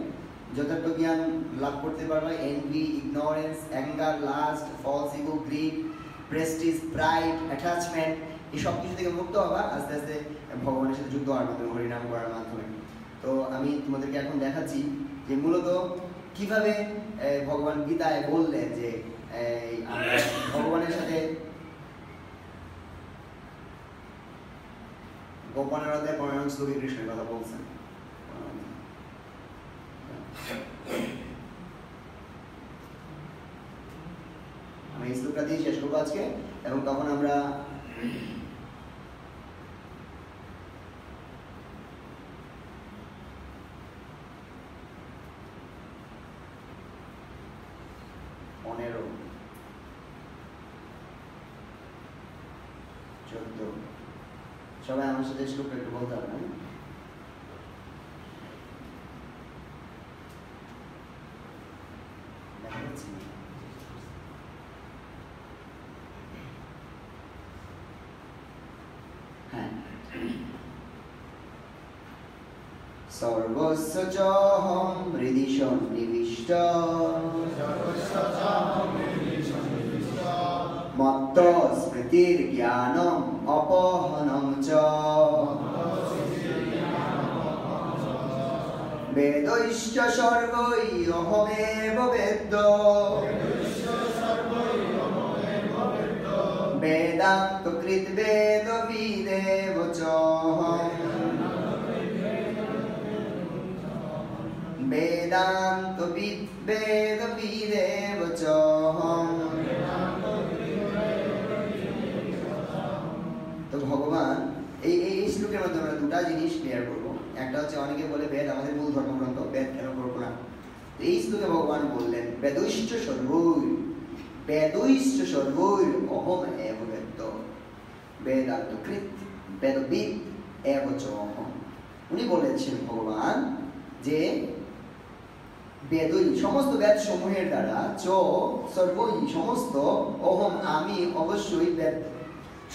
যথার্থ জ্ঞান লাভ করতে পারবে envy, ignorance, anger, lust, false ego, greed, prestige, pride, attachment, এই সব কিছু থেকে মুক্ত হবা আস্তে আস্তে ভগবানের সাথে যুক্ত হওয়ার মাধ্যমে, হরিনাম করার মাধ্যমে। তো আমি তোমাদেরকে এখন দেখাচ্ছি যে মূলত কিভাবে ভগবান গীতায় বললেন যে ভগবানের সাথে গোপনের অধ্যায় 15 শ্লোকে কৃষ্ণের কথা বলছেন। শ্লোকটা দিয়ে শেষ করবো আজকে, এবং তখন আমরা সবাই আমার সাথে শ্লোকটা একটু বলতে হবে না? হ্যাঁ, সর্বস্ব চহম হৃদি সন্নিবিষ্ট মত্ত স্মৃতির জ্ঞানম অপহনম চ বেদৈশ্চ সর্বৈ অহমেব বেদ্য বেদান্ত কৃত বেদবিদেব চহম বেদান্ত বেদবিদেব চহম। তো ভগবান এই শ্লোকের মধ্যে আমরা দুটা জিনিস ক্লিয়ার করবো। একটা হচ্ছে অনেকে বলে বেদ আমাদের মূল ধর্মগ্রন্থ, বেদ কেন করবো না। এই শ্লোকে ভগবান বললেন বেদৈশ্চ সর্বৈ, বেদৈশ্চ সর্বৈ অহম এব বেদ্য বেদান্ত কৃত বেদবিদ এব চ অহম। উনি বলেছেন ভগবান যে বেদই সমস্ত বেদ সমূহের দ্বারা চ সর্বই সমস্ত অহম আমি অবশ্যই বেদ,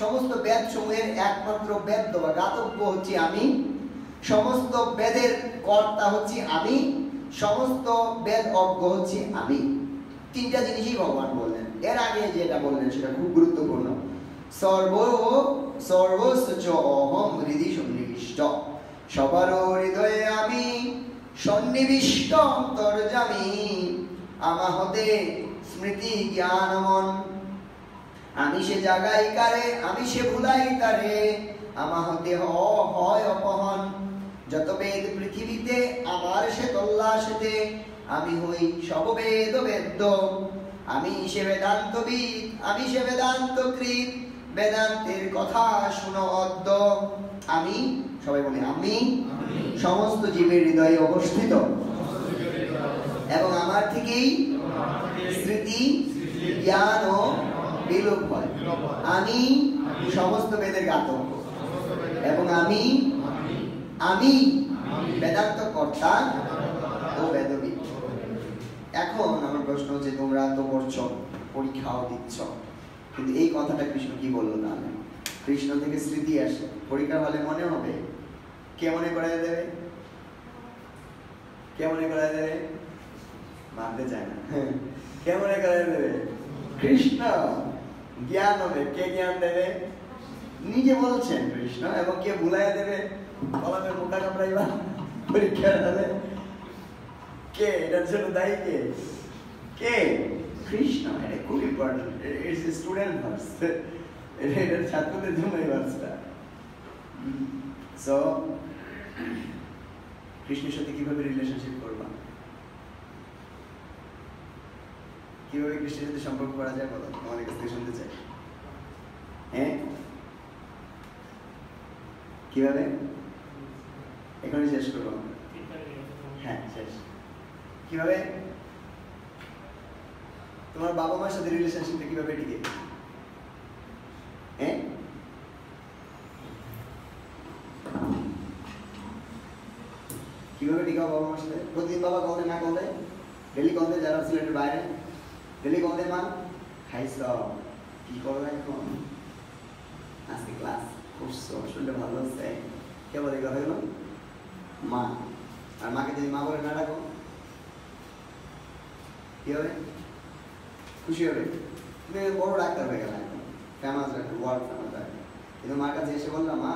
সমস্ত বেদ সমূহের একমাত্র বেদ্য বা গাতব্য হচ্ছে আমি, সমস্ত বেদের কর্তা হচ্ছে আমি, সমস্ত বেদ অজ্ঞ হচ্ছে আমি। তিনটা জিনিসই ভগবান বললেন। এর আগে যেটা বললেন সেটা খুব গুরুত্বপূর্ণ। সর্বস্ব অহম হৃদি সন্নিবিষ্ট, সবার হৃদয়ে আমি সন্নিবিষ্ট অন্তর্যামী, আমা হতে স্মৃতি জ্ঞান মন, আমি সে জাগাই কারে আমি সে ভুলাই তারে, আমা হতে হয় অপহন, যত বেদ পৃথিবীতে আমার সে তল্লাশেতে, আমি হই সব বেদ বেদ্য, আমি সে বেদান্তবিদ আমি সে বেদান্ত কৃত, বেদান্তের কথা শুনো অদ্য, আমি সবাই বলি আমি সমস্ত জীবের হৃদয়ে অবস্থিত এবং আমার থেকেই স্মৃতি জ্ঞান ও বিলোপ হয়। আমি সমস্ত বেদের গাতব্য এবং আমি বেদান্ত কর্তা ও বেদবিদ। এখন আমার প্রশ্ন হচ্ছে তোমরা তো করছো, পরীক্ষাও দিচ্ছ, কিন্তু এই কথাটা কৃষ্ণ কি বললো তাহলে? কৃষ্ণ থেকে স্মৃতি আসে, পরীক্ষা হলে মনে হবে। কে মনে করাই দেবে? কে মনে করাই দেবে? মানতে চায় না। কে মনে করাই দেবে? কৃষ্ণ। জ্ঞান হবে, কে জ্ঞান দেবে? নিজে বলছেন কৃষ্ণ। এবং কে ভুলাই দেবে? কলমের মোটা কামড়াইবা পরীক্ষার হলে কে? এটার জন্য দায়ী কে? কে? কৃষ্ণ। এটা খুব important, it's a student verse, এটা ছাত্রদের জন্য এই ভার্সটা। সো কৃষ্ণের সাথে কিভাবে রিলেশনশিপ করবা, কিভাবে কৃষ্ণের সাথে সম্পর্ক করা যায় বলো, আমাদের কাছ থেকে শুনতে চাই। হ্যাঁ, কিভাবে? এখনই শেষ করবো। হ্যাঁ শেষ। কিভাবে? তোমার বাবা মার সাথে রিলেশনশিপটা কিভাবে টিকে? হ্যাঁ, কিভাবে টিকাও বাবা মার সাথে? প্রতিদিন বাবা কল দেয়, না কল দেয়? ডেলি কল দেয় যারা সিলেটের বাইরে? ডেলি কল দেয় মা, খাইছ কি করো এখন, আজকে ক্লাস করছো, শরীরটা ভালো আছে, কে বলে কথা গেল? মা। আর মাকে যদি মা বলে না রাখো কি হবে? খুশি হবে, তুমি বড় ডাক্তার হয়ে গেল, এখন famous doctor, world famous doctor. কিন্তু মার কাছে এসে বললাম মা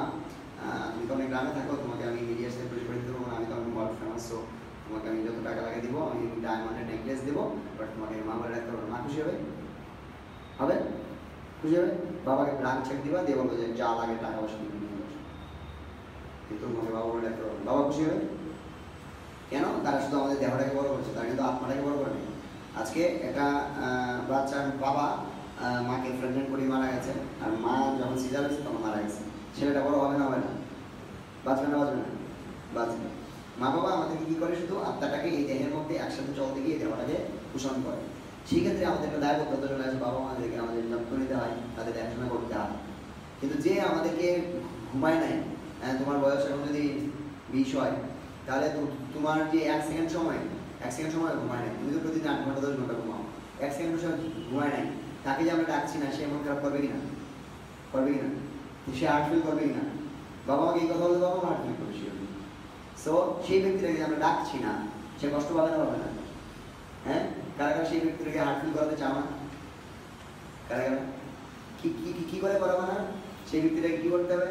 তুমি তো অনেক গ্রামে থাকো, তোমাকে আমি মিডিয়ার সাথে পরিচয় দেবো না, আমি তো অনেক ওয়ার্ল্ড ফেমাস, সো তোমাকে আমি যত টাকা লাগে দিব, আমি ডায়মন্ডের নেকলেস দেবো, বাট তোমাকে মা বলে রাখতে পারবো। মা খুশি হবে? হবে? খুশি হবে? বাবাকে ব্ল্যাঙ্ক চেক দিবা, দিয়ে বলবো যে যা লাগে টাকা পয়সা দিবে, কিন্তু তোমাকে বাবা বলে রাখতে পারবো। বাবা খুশি হবে? কেন? তারা শুধু আমাদের দেহটাকে বড় করছে, তারা কিন্তু আত্মাটাকে বড় করে নেই। আজকে একটা বাচ্চার বাবা মাকে প্রেগনেন্ট করে মারা গেছে, আর মা যখন সিজার হয়েছে তখন মারা গেছে, ছেলেটা বড় হবে না বাঁচবে না বাঁচবে। মা বাবা আমাদেরকে কি করে, শুধু আত্মাটাকে এই দেহের মধ্যে একসাথে চলতে গিয়ে দেহটাকে পোষণ করে। সেই ক্ষেত্রে আমাদের একটা দায়বদ্ধতা চলে আসে, বাবা মাদেরকে আমাদের যত্ন নিতে হয়, তাদের দেখাশোনা করতে হয়। কিন্তু যে আমাদেরকে ঘুমায় নাই, তোমার বয়স এখন যদি 20 হয়, তাহলে তোমার যে 1 সেকেন্ড সময় ঘুমায় নাই, তুমি তো প্রতিদিন 8 ঘন্টা 10 ঘন্টা ঘুমাও, 1 সেকেন্ড সময় ঘুমায় নাই, তাকে যে আমরা ডাকছি না, সে মন খারাপ করবে কিনা? সে হার্ট ফিল করবে কিনা? বাবা মাকে এই কথা বলতে বাবা হার্ট ফিল করবে। সো সেই ব্যক্তিটাকে আমরা ডাকছি না, সে কষ্ট পাবে না? হ্যাঁ, কারা সেই ব্যক্তিটাকে হার্ট ফিল করাতে চাও না? কারা কি করে করাবো না? সেই ব্যক্তিটাকে কি করতে হবে?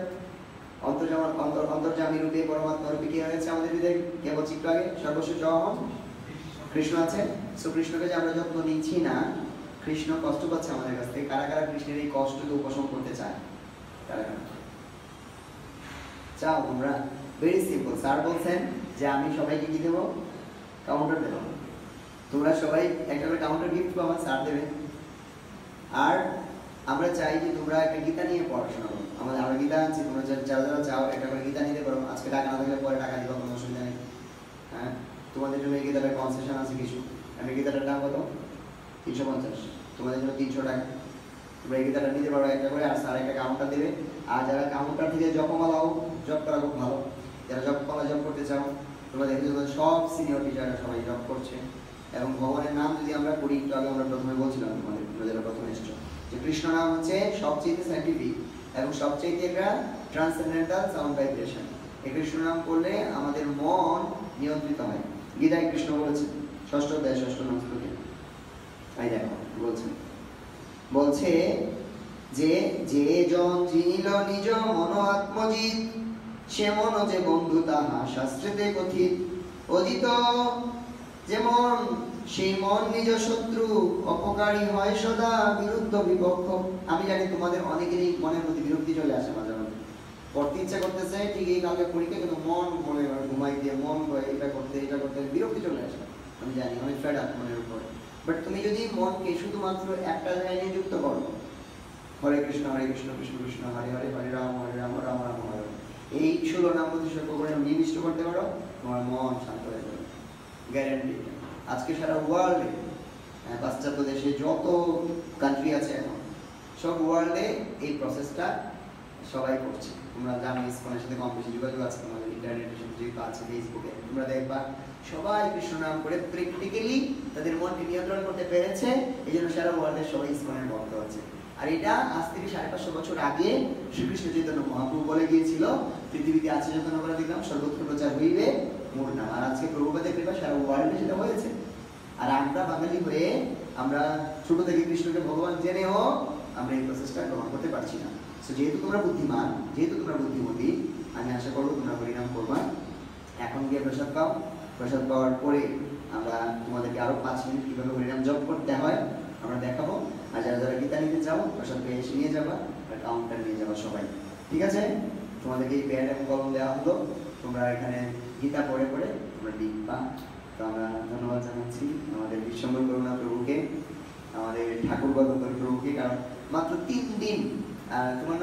অন্তর্যামী রূপে পরমাত্মা রূপে কি হয়েছে আমাদের হৃদয়ে? কে বলছি একটু আগে, সর্বস্ব জহম কৃষ্ণ আছে। সো কৃষ্ণকে যে আমরা যত্ন নিচ্ছি না, কৃষ্ণ কষ্ট পাচ্ছে আমাদের কাছ থেকে। কারা কৃষ্ণের এই কষ্টকে উপশম করতে চায়? কারা চাও তোমরা? Very simple. স্যার বলছেন যে আমি সবাইকে কি দেবো? কাউন্টার দেবো। তোমরা সবাই একটা করে কাউন্টার গিফট পাবো, স্যার দেবে। আর আমরা চাই যে তোমরা একটা গীতা নিয়ে পড়াশোনা করো। আমরা গীতা আনছি, তোমরা যারা চাও একটা করে গীতা নিতে পারো। আজকে টাকা না থাকলে পরে টাকা দিবা, কোনো অসুবিধা নেই। হ্যাঁ, তোমাদের জন্য এই গীতাটার কনসেশন আছে কিছু। আমি গীতাটার দাম কত? 350। তোমাদের জন্য 300 টাকা। তোমরা এই গীতাটা নিতে পারো একটা করে, আর স্যার একটা কাউন্টার দেবে। আর যারা কাউন্টার থেকে জপমালাও জপ করা খুব ভালো, যারা জপমালা জপ করতে চাও, তোমরা দেখেছো সব সিনিয়র টিচাররা সবাই জপ করছে। এবং ভগবানের নাম যদি আমরা করি, একটু আগে আমরা প্রথমে বলছিলাম তোমাদের, যারা প্রথমে এসছো, যে কৃষ্ণ নাম হচ্ছে সবচেয়ে সাইন্টিফিক এবং সবচেয়ে একটা ট্রান্সেন্ডেন্টাল সাউন্ড ভাইব্রেশন। এই কৃষ্ণ নাম করলে আমাদের মন নিয়ন্ত্রিত হয়। গীতায় কৃষ্ণ বলেছেন 6ষ্ঠ অধ্যায় 6ষ্ঠ নাম শ্লোকে, এই দেখো বলছে যে যে জন চিনিল নিজ মন আত্মজিৎ, সে মন যে বন্ধু তাহা শাস্ত্রেতে কথিত। অজিত যেমন সেই মন নিজ শত্রু, অপকারী হয় সদা বিরুদ্ধ বিপক্ষ। আমি জানি তোমাদের অনেকেরই মনের মধ্যে বিরক্তি চলে আসে মাঝে মাঝে, পড়তে ইচ্ছা করতেছে ঠিকই, কালকে পরীক্ষা, কিন্তু মন বলে ঘুমাই দিয়ে মন বলে এটা করতে বিরক্তি চলে আসে। আমি জানি অনেক ফেড আপ মনের উপরে। বাট তুমি যদি মনকে শুধুমাত্র একটা জায়গায় নিয়ে যুক্ত করো, হরে কৃষ্ণ কৃষ্ণ কৃষ্ণ হরে হরে, হরে রাম রাম রাম হরে, এই 16 নাম প্রতিষ্ঠা করে নিবিষ্ট করতে পারো, তোমার মন শান্ত হয়ে যাবে, গ্যারান্টি। আজকে সারা ওয়ার্ল্ডে, পাশ্চাত্য দেশে যত কান্ট্রি আছে এখন, সব ওয়ার্ল্ডে এই প্রসেসটা সবাই করছে। তোমরা জানো ইসকনের সাথে কম বেশি যোগাযোগ আছে, তোমাদের ইন্টারনেটের সাথে যেহেতু আছে, ফেসবুকে তোমরা দেখবা সবাই কৃষ্ণ নাম করে প্র্যাকটিক্যালি তাদের মনকে নিয়ন্ত্রণ করতে পেরেছে। এই জন্য সারা ওয়ার্ল্ডের সবাই ইসকনের ভক্ত আছে। আর এটা আজ থেকে 550 বছর আগে শ্রীকৃষ্ণ চৈতন্য মহাপ্রভু বলে গিয়েছিল, পৃথিবীতে আছে যত নগর দিলাম সর্বত্র প্রচার হইবে মোর নাম। আর আজকে প্রভুপাদের কৃপা সারা ওয়ার্ল্ডে সেটা হয়েছে। আর আমরা বাঙালি হয়ে আমরা ছোট থেকে কৃষ্ণকে ভগবান জেনেও আমরা এই প্রসেসটা গ্রহণ করতে পারছি না। সো যেহেতু তোমরা বুদ্ধিমান, যেহেতু তোমরা বুদ্ধিমতী, আমি আশা করবো তোমরা হরিনাম করবা। এখন গিয়ে প্রসাদ পাও, প্রসাদ পাওয়ার পরে আমরা তোমাদেরকে আরো 5 মিনিট কিভাবে হরিনাম জপ করতে হয় আমরা দেখাবো। আর যারা যারা গীতা নিতে চাও, প্রসাদ পেয়ে এসে নিয়ে যাবা, আর কাউন্টার নিয়ে যাবা সবাই, ঠিক আছে? তোমাদেরকে এই প্যাড এবং কলম দেওয়া হলো, তোমরা এখানে গীতা পড়ে তোমরা লিখবা। তো আমরা ধন্যবাদ জানাচ্ছি আমাদের বিশ্বম্বর করুণা প্রভুকে, আমাদের ঠাকুর গদম্বর প্রভুকে, কারণ মাত্র 3 দিন তোমার